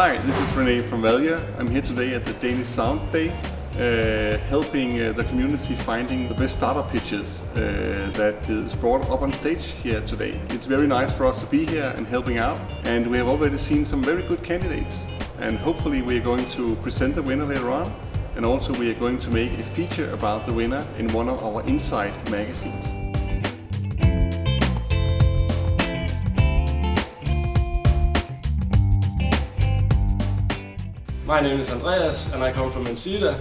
Hi, this is René from Valja. I'm here today at the Danish Sound Day, helping the community finding the best startup pitches that is brought up on stage here today. It's very nice for us to be here and helping out, and we have already seen some very good candidates, and hopefully we are going to present the winner later on, and also we are going to make a feature about the winner in one of our Inside magazines. My name is Andreas and I come from Ensida,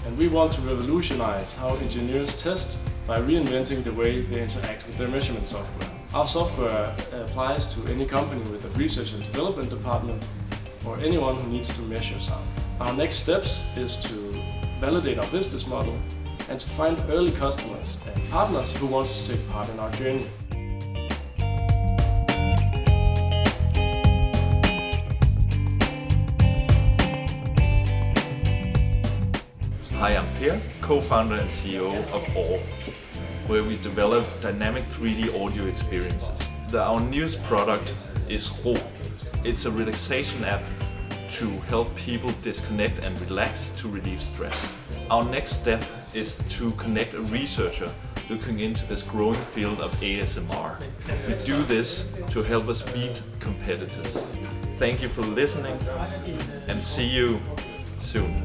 and we want to revolutionize how engineers test by reinventing the way they interact with their measurement software. Our software applies to any company with a research and development department or anyone who needs to measure sound. Our next steps is to validate our business model and to find early customers and partners who want to take part in our journey. Hi, I'm Per, co-founder and CEO of Awe, where we develop dynamic 3D audio experiences. Our newest product is Ro. It's a relaxation app to help people disconnect and relax to relieve stress. Our next step is to connect a researcher looking into this growing field of ASMR. We do this to help us beat competitors. Thank you for listening and see you soon.